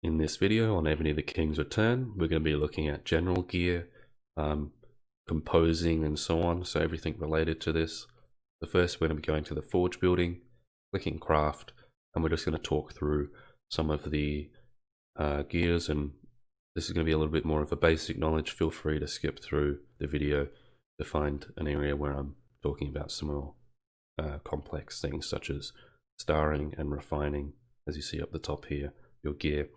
In this video on Evony the King's Return, we're going to be looking at general gear, composing and so on, so everything related to this. The first, we're going to be going to the forge building, clicking craft, and we're just going to talk through some of the gears, and this is going to be a little bit more of a basic knowledge. Feel free to skip through the video to find an area where I'm talking about some more complex things such as starring and refining, as you see up the top here, your gear.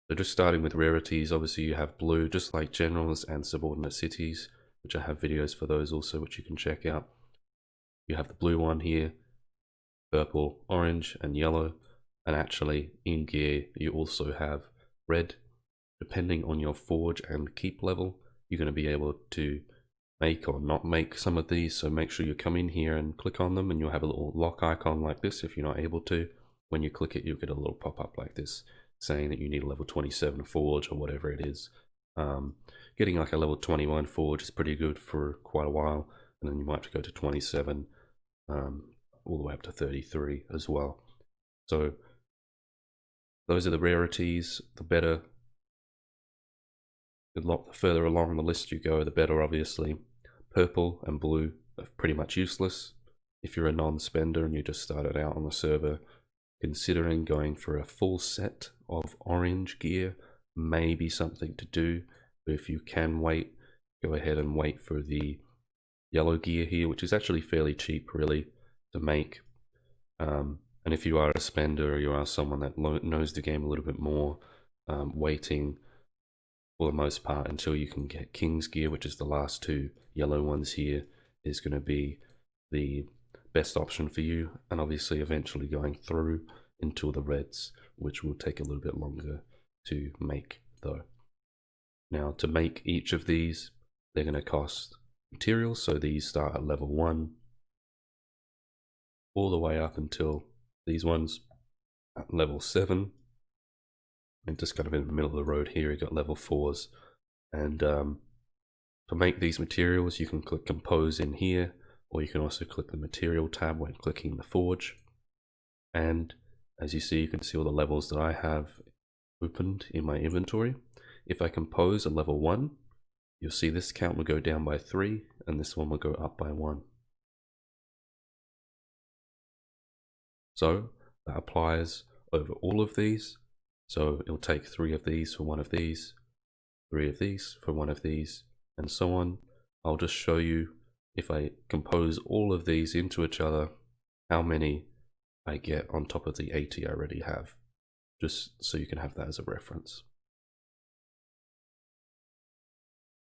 So just starting with rarities, obviously you have blue, just like generals and subordinate cities, which I have videos for those also, which you can check out. You have the blue one here, purple, orange, and yellow. And actually in gear, you also have red. Depending on your forge and keep level, you're going to be able to make or not make some of these. So make sure you come in here and click on them, and you'll have a little lock icon like this. If you're not able to, when you click it, you'll get a little pop-up like this saying that you need a level 27 forge or whatever it is. Getting like a level 21 forge is pretty good for quite a while, and then you might have to go to 27 all the way up to 33 as well. So those are the rarities. The further along the list you go, the better, obviously. Purple and blue are pretty much useless. If you're a non-spender and you just started out on the server, considering going for a full set of orange gear may be something to do. But if you can wait, go ahead and wait for the yellow gear here, which is actually fairly cheap really to make. And if you are a spender, or you are someone that knows the game a little bit more, waiting for the most part until you can get King's gear, which is the last two yellow ones here, is going to be the best option for you. And obviously eventually going through into the reds, which will take a little bit longer to make though. Now to make each of these, they're going to cost materials. So these start at level 1 all the way up until these ones at level 7. And just kind of in the middle of the road here, you got level 4s. And to make these materials, you can click compose in here, or you can also click the material tab when clicking the forge. And as you see, you can see all the levels that I have opened in my inventory. If I compose a level 1, you'll see this count will go down by 3, and this one will go up by 1. So that applies over all of these. So it'll take 3 of these for one of these, 3 of these for one of these, and so on. I'll just show you, if I compose all of these into each other, how many I get on top of the 80 I already have, just so you can have that as a reference.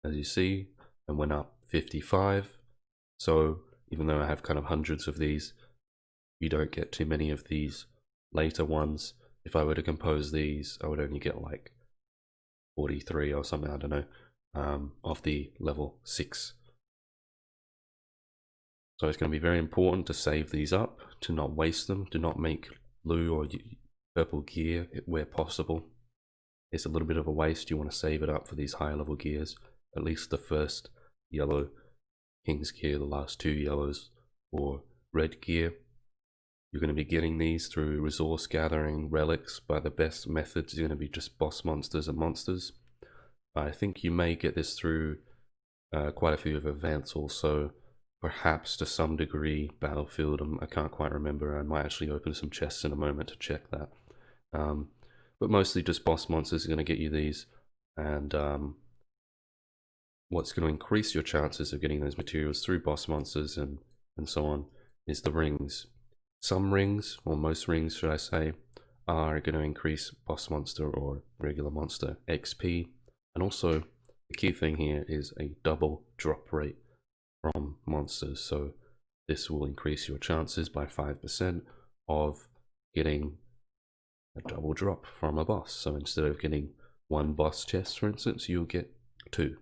As you see, I went up 55. So even though I have kind of hundreds of these, you don't get too many of these later ones. If I were to compose these, I would only get like 43 or something, I don't know, of the level 6. So it's going to be very important to save these up, to not waste them, to not make blue or purple gear where possible. It's a little bit of a waste. You want to save it up for these higher level gears, at least the first yellow King's gear, the last 2 yellows, or red gear. You're going to be getting these through resource gathering, relics. By the best methods, you're going to be just boss monsters and monsters. I think you may get this through quite a few of events also, perhaps to some degree Battlefield. I can't quite remember. I might actually open some chests in a moment to check that. But mostly just boss monsters are going to get you these. And what's going to increase your chances of getting those materials through boss monsters and so on is the rings. Some rings, or most rings should I say, are going to increase boss monster or regular monster XP. And also the key thing here is a double drop rate from monsters. So this will increase your chances by 5% of getting a double drop from a boss. So instead of getting 1 boss chest, for instance, you'll get 2.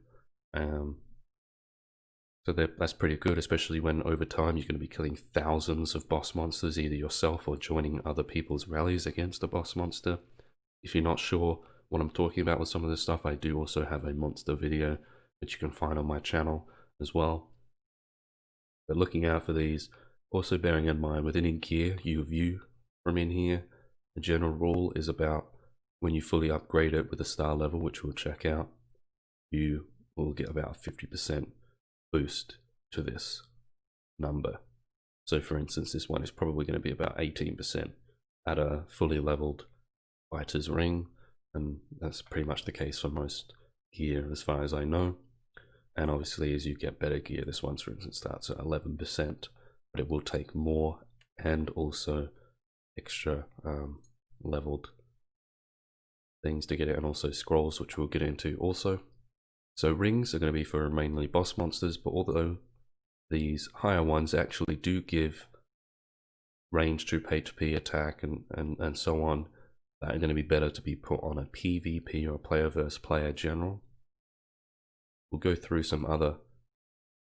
So that's pretty good, especially when over time you're going to be killing thousands of boss monsters, either yourself or joining other people's rallies against a boss monster. If you're not sure what I'm talking about with some of this stuff, I do also have a monster video that you can find on my channel as well. But looking out for these, also bearing in mind within in gear, you view from in here, the general rule is about when you fully upgrade it with a star level, which we'll check out, you will get about 50% boost to this number. So for instance, this one is probably going to be about 18% at a fully leveled fighter's ring, and that's pretty much the case for most gear as far as I know. And obviously as you get better gear, this one for instance starts at 11%, but it will take more and also extra leveled things to get it, and also scrolls, which we'll get into also. So rings are going to be for mainly boss monsters, but although these higher ones actually do give range, troop HP, attack, and so on, that are going to be better to be put on a PvP or a player versus player general. We'll go through some other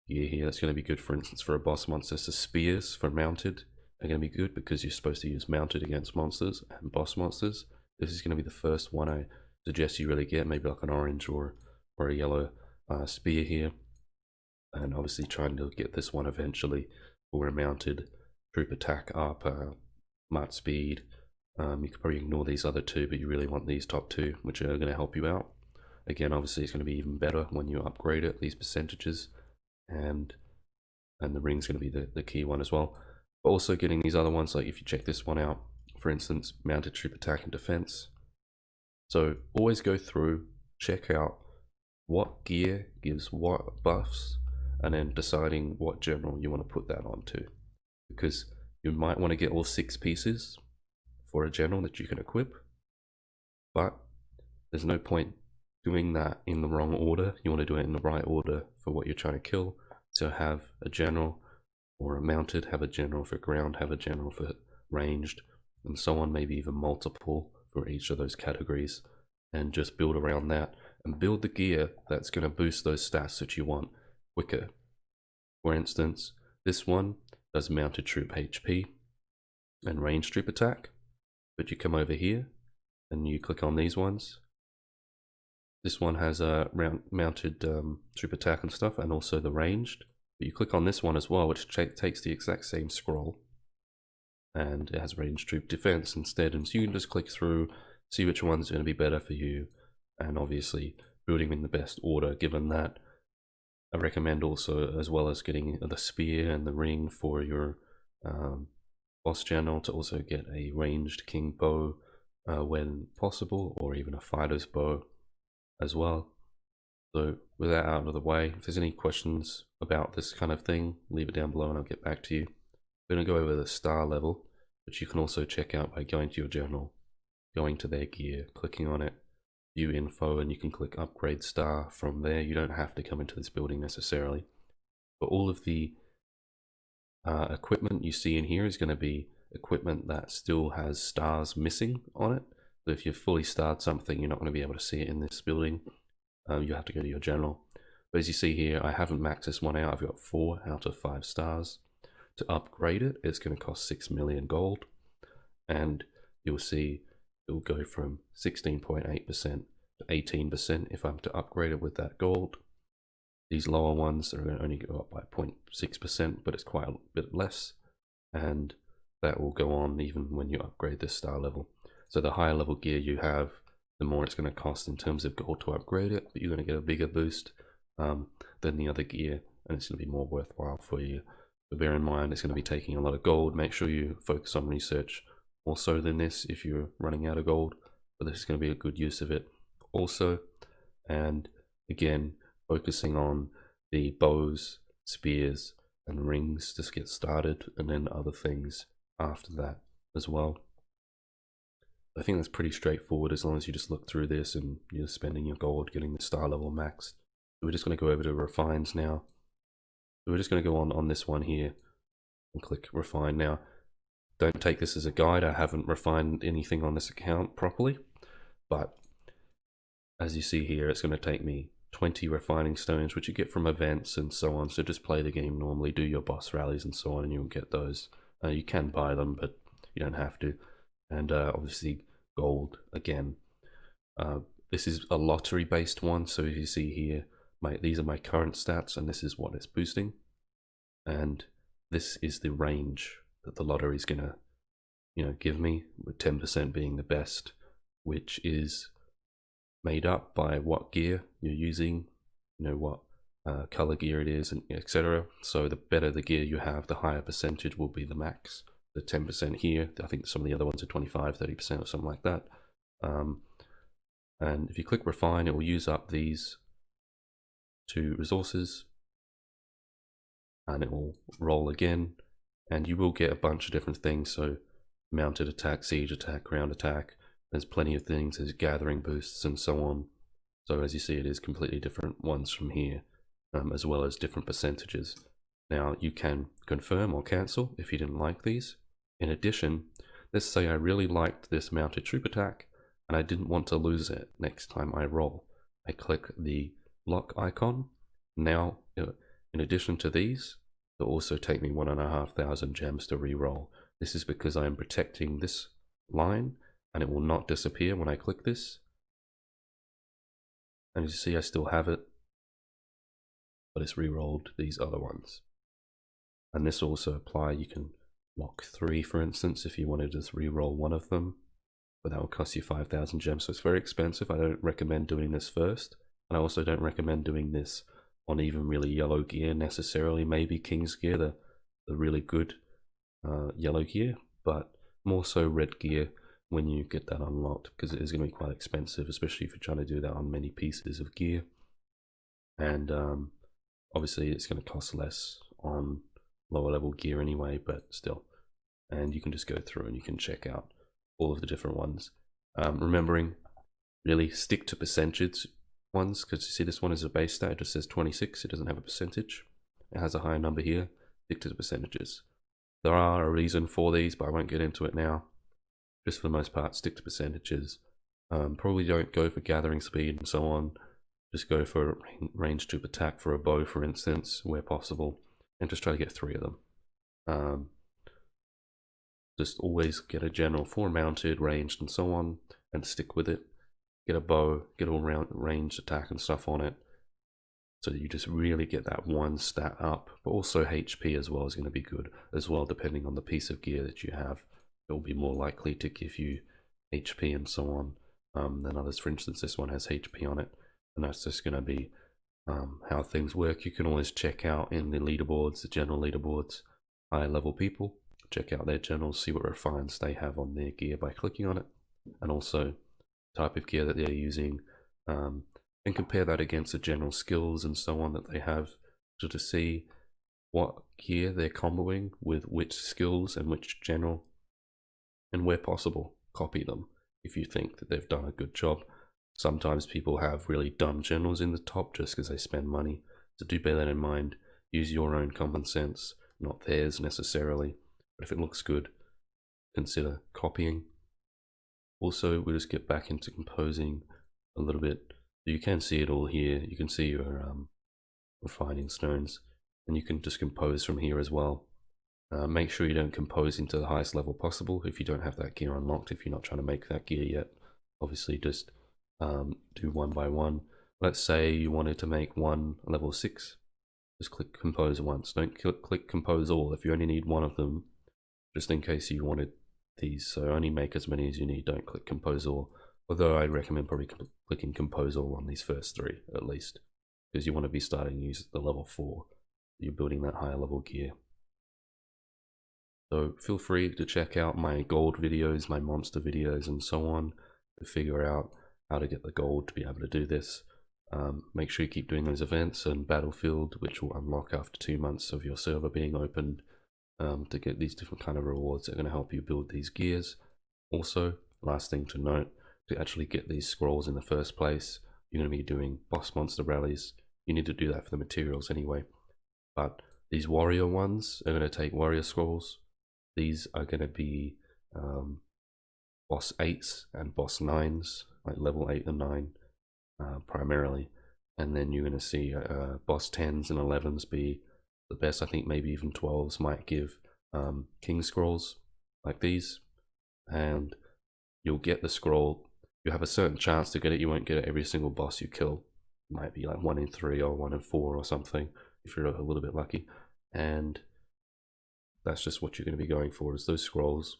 gear here that's going to be good. For instance, for a boss monster, so spears for mounted are going to be good because you're supposed to use mounted against monsters and boss monsters. This is going to be the first one I suggest you really get, maybe like an orange or a yellow spear here. And obviously trying to get this one eventually for a mounted troop attack up, march speed. You could probably ignore these other two, but you really want these top two, which are going to help you out. Again, obviously it's going to be even better when you upgrade it, these percentages, and the ring's going to be the key one as well. But also getting these other ones, like if you check this one out, for instance, mounted troop attack and defense. So always go through, check out what gear gives what buffs, and then deciding what general you want to put that onto, because you might want to get all 6 pieces for a general that you can equip, but there's no point doing that in the wrong order. You want to do it in the right order for what you're trying to kill. So have a general or a mounted, have a general for ground, have a general for ranged, and so on, maybe even multiple for each of those categories, and just build around that and build the gear that's going to boost those stats that you want quicker. For instance, this one does mounted troop HP and ranged troop attack, but you come over here and you click on these ones. This one has a mounted troop attack and stuff, and also the ranged, but you click on this one as well, which takes the exact same scroll, and it has ranged troop defense instead. And so you can just click through, see which one's going to be better for you, and obviously building in the best order. Given that, I recommend also, as well as getting the spear and the ring for your boss general, to also get a ranged king bow when possible, or even a fighter's bow as well. So with that out of the way, if there's any questions about this kind of thing, leave it down below and I'll get back to you. We're going to go over the star level, which you can also check out by going to your general, going to their gear, clicking on it, view info, and you can click upgrade star from there. You don't have to come into this building necessarily, but all of the equipment you see in here is going to be equipment that still has stars missing on it. So if you've fully starred something, you're not going to be able to see it in this building. You have to go to your general. But as you see here, I haven't maxed this one out. I've got 4 out of 5 stars. To upgrade it, it's going to cost 6 million gold. And you'll see it will go from 16.8% to 18% if I'm to upgrade it with that gold. These lower ones are going to only go up by 0.6%, but it's quite a bit less. And that will go on even when you upgrade this star level. So the higher level gear you have, the more it's going to cost in terms of gold to upgrade it, but you're going to get a bigger boost than the other gear, and it's going to be more worthwhile for you. But bear in mind, it's going to be taking a lot of gold. Make sure you focus on research more so than this if you're running out of gold, but this is going to be a good use of it also. And again, focusing on the bows, spears, and rings to get started, and then other things after that as well. I think that's pretty straightforward as long as you just look through this and you're spending your gold getting the star level maxed. So we're just going to go over to refines now. So we're just going to go on this one here and click refine. Now, don't take this as a guide. I haven't refined anything on this account properly, but as you see here, it's going to take me 20 refining stones, which you get from events and so on. So just play the game normally, do your boss rallies and so on, and you'll get those. You can buy them, but you don't have to. And obviously gold again. This is a lottery based one, so as you see here, these are my current stats, and this is what it's boosting, and this is the range that the lottery is gonna give me, with 10% being the best. which is made up by what gear you're using, what color gear it is, and etc. So the better the gear you have, the higher percentage will be the max. The 10% here, I think some of the other ones are 25, 30% or something like that. And if you click refine, it will use up these two resources and it will roll again, and you will get a bunch of different things. So mounted attack, siege attack, ground attack, there's plenty of things, there's gathering boosts and so on. So as you see, it is completely different ones from here, as well as different percentages. Now you can confirm or cancel if you didn't like these. In addition, let's say I really liked this mounted troop attack and I didn't want to lose it next time I roll. I click the lock icon. Now, in addition to these, it'll also take me 1,500 gems to re-roll. This is because I am protecting this line and it will not disappear when I click this. And as you see, I still have it, but it's re-rolled these other ones. And this will also apply, you can lock 3 for instance if you wanted to just re-roll one of them, but that will cost you 5,000 gems, so it's very expensive. I don't recommend doing this first, and I also don't recommend doing this on even really yellow gear necessarily. Maybe King's gear, the really good yellow gear, but more so red gear when you get that unlocked, because it is going to be quite expensive, especially if you're trying to do that on many pieces of gear. And obviously it's going to cost less on lower level gear anyway, but still. And you can just go through and you can check out all of the different ones. Remembering, really stick to percentage ones, because you see this one is a base stat, it just says 26, it doesn't have a percentage. It has a higher number here, stick to the percentages. There are a reason for these, but I won't get into it now. Just for the most part, stick to percentages. Probably don't go for gathering speed and so on. Just go for range troop attack for a bow, for instance, where possible, and just try to get 3 of them. Just always get a general 4 mounted, ranged, and so on, and stick with it. Get a bow, get all round ranged attack and stuff on it, so that you just really get that one stat up. But also HP as well is going to be good as well, depending on the piece of gear that you have. It will be more likely to give you HP and so on than others. For instance, this one has HP on it, and that's just going to be how things work. You can always check out in the leaderboards, the general leaderboards, higher level people, check out their generals, see what refines they have on their gear by clicking on it, and also type of gear that they're using, and compare that against the general skills and so on that they have, to see what gear they're comboing with which skills and which general, and where possible, copy them if you think that they've done a good job. Sometimes people have really dumb generals in the top just because they spend money, so do bear that in mind. Use your own common sense, not theirs necessarily, but if it looks good, consider copying. Also, we'll just get back into composing a little bit. You can see it all here. You can see your refining stones, and you can just compose from here as well. Make sure you don't compose into the highest level possible if you don't have that gear unlocked, if you're not trying to make that gear yet. Obviously just do one by one. Let's say you wanted to make one level 6, just click compose once. Don't click compose all if you only need one of them, just in case you wanted these. So only make as many as you need, don't click compose all. Although I recommend probably clicking compose all on these first 3 at least, because you want to be starting to use the level 4. You're building that higher level gear. So feel free to check out my gold videos, my monster videos, and so on, to figure out how to get the gold to be able to do this. Make sure you keep doing those events and Battlefield, which will unlock after 2 months of your server being opened, to get these different kind of rewards that are going to help you build these gears. Also, last thing to note, to actually get these scrolls in the first place, you're going to be doing boss monster rallies. You need to do that for the materials anyway. But these warrior ones are going to take warrior scrolls. These are going to be boss 8s and boss 9s, like level 8 and 9 primarily. And then you're going to see boss 10s and 11s be the best. I think maybe even 12s might give king scrolls like these. And you'll get the scroll. You have a certain chance to get it. You won't get it every single boss you kill. It might be like 1 in 3 or 1 in 4 or something, if you're a little bit lucky. And that's just what you're going to be going for, is those scrolls.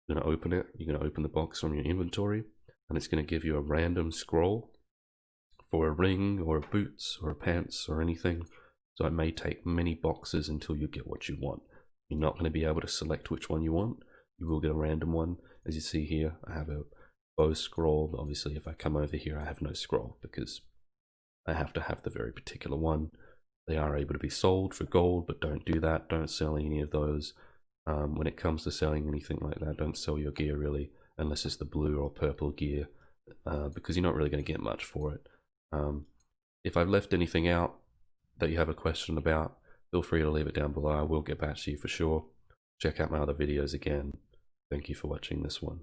You're going to open it, you're going to open the box from your inventory, and it's going to give you a random scroll for a ring or a boots or a pants or anything. So it may take many boxes until you get what you want. You're not going to be able to select which one you want. You will get a random one. As you see here, I have a bow scroll, but obviously if I come over here I have no scroll because I have to have the very particular one. They are able to be sold for gold, but don't do that. Don't sell any of those. When it comes to selling anything like that, don't sell your gear really, unless it's the blue or purple gear, because you're not really going to get much for it. If I've left anything out that you have a question about, feel free to leave it down below. I will get back to you for sure. Check out my other videos again. Thank you for watching this one.